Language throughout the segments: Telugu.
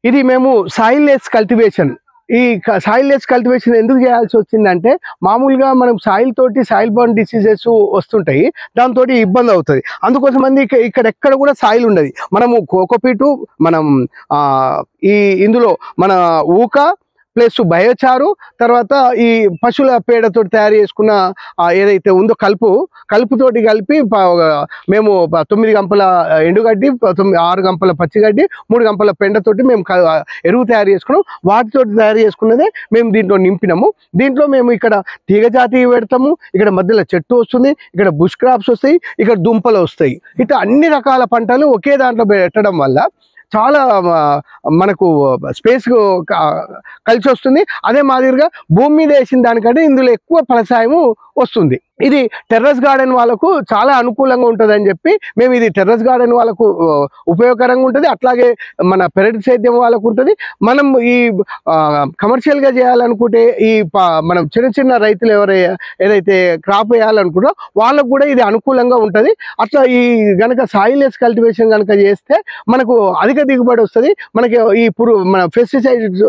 ఇది మేము సాయిల్ లెస్ కల్టివేషన్. ఈ సాయిల్ లెస్ కల్టివేషన్ ఎందుకు చేయాల్సి వచ్చిందంటే, మామూలుగా మనం సాయిల్ తోటి సాయిల్ బోర్న్ డిసీజెస్ వస్తుంటాయి, దాంతో ఇబ్బంది అవుతుంది. అందుకోసం ఇక్కడ ఎక్కడ కూడా సాయిల్ ఉండదు. మనము కోకోపీటు, మనం ఇందులో మన ఊక ప్లస్ బయోచారు, తర్వాత ఈ పశువుల పేడతో తయారు చేసుకున్న ఏదైతే ఉందో కలుపుతోటి కలిపి మేము 9 గంపల ఎండుగడ్డి, 6 గంపల పచ్చిగడ్డి, 3 గంపల పెండతోటి మేము ఎరువు తయారు చేసుకున్నాం. వాటితోటి తయారు చేసుకున్నదే మేము దీంట్లో నింపినాము. దీంట్లో మేము ఇక్కడ తీగజాతి పెడతాము, ఇక్కడ మధ్యలో చెట్టు వస్తుంది, ఇక్కడ బుష్ క్రాప్స్ వస్తాయి, ఇక్కడ దుంపలు వస్తాయి. ఇట్లా అన్ని రకాల పంటలు ఒకే దాంట్లో పెట్టడం వల్ల చాలా మనకు స్పేస్ కలిసి వస్తుంది. అదే మాదిరిగా భూమి మీద వేసిన దానికంటే ఇందులో ఎక్కువ ఫలసాయము వస్తుంది. ఇది టెర్రస్ గార్డెన్ వాళ్ళకు చాలా అనుకూలంగా ఉంటుందని చెప్పి మేము ఇది టెర్రస్ గార్డెన్ వాళ్ళకు ఉపయోగకరంగా ఉంటుంది. అట్లాగే మన పెరటి సేద్యం వాళ్ళకు ఉంటుంది. మనం ఈ కమర్షియల్గా చేయాలనుకుంటే మనం చిన్న రైతులు ఏదైతే క్రాప్ వేయాలనుకుంటారో వాళ్ళకు కూడా ఇది అనుకూలంగా ఉంటుంది. అట్లా ఈ గనక సాయిల్ లెస్ కల్టివేషన్ కనుక చేస్తే మనకు అధిక దిగుబడి వస్తుంది. మనకి మన పెస్టిసైడ్స్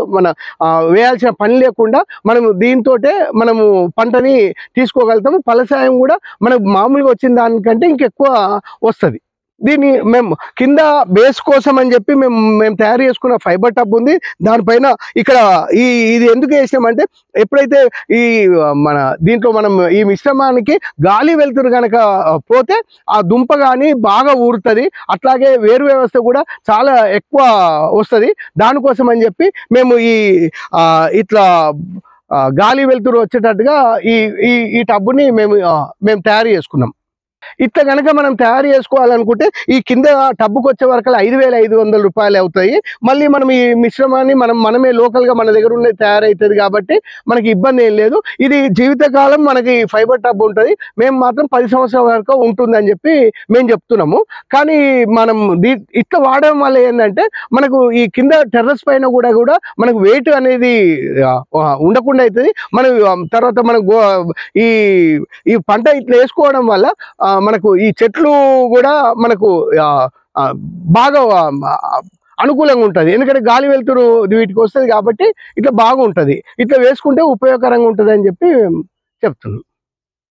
వేయాల్సిన పని లేకుండా మనము దీంతోటే మనము పంటని తీసుకోగలుగుతాము. ఫలసాయం కూడా మనకు మామూలుగా వచ్చిన దానికంటే ఇంకెక్కువ వస్తుంది. దీన్ని మేము కింద బేస్ కోసం అని చెప్పి మేము తయారు చేసుకున్న ఫైబర్ టబ్ ఉంది. దానిపైన ఇక్కడ ఇది ఎందుకు వేసామంటే, ఎప్పుడైతే దీంట్లో మనం ఈ మిశ్రమానికి గాలి వెలుతురు కనుక పోతే ఆ దుంప కానీ బాగా ఊరుతుంది. అట్లాగే వేరు వ్యవస్థ కూడా చాలా ఎక్కువ వస్తుంది. దానికోసం అని చెప్పి మేము ఇట్లా గాలి వెలుతురు వచ్చేటట్టుగా ఈ టబ్బుని మేము తయారు చేసుకున్నాం. ఇట్లా కనుక మనం తయారు చేసుకోవాలనుకుంటే ఈ కింద టబ్బుకు వచ్చే వరకు 5,500 రూపాయలు అవుతాయి. మళ్ళీ మనం ఈ మిశ్రమాన్ని మనమే లోకల్గా మన దగ్గర ఉన్నది తయారవుతుంది కాబట్టి మనకి ఇబ్బంది ఏం లేదు. ఇది జీవితకాలం మనకి ఫైబర్ టబ్ ఉంటుంది. మేము మాత్రం 10 సంవత్సరాల వరకు ఉంటుందని చెప్పి మేము చెప్తున్నాము. కానీ మనం ఇట్లా వాడడం వల్ల ఏంటంటే, మనకు ఈ కింద టెర్రస్ పైన కూడా మనకు వెయిట్ అనేది ఉండకుండా అవుతుంది. తర్వాత మనకు ఈ పంట ఇట్లా వేసుకోవడం వల్ల మనకు ఈ చెట్లు కూడా మనకు బాగా అనుకూలంగా ఉంటుంది. ఎందుకంటే గాలి వెలుతురు వీటికి వస్తుంది కాబట్టి ఇట్లా బాగుంటుంది. ఇట్లా వేసుకుంటే ఉపయోగకరంగా ఉంటుంది అని చెప్పి చెప్తున్నాం.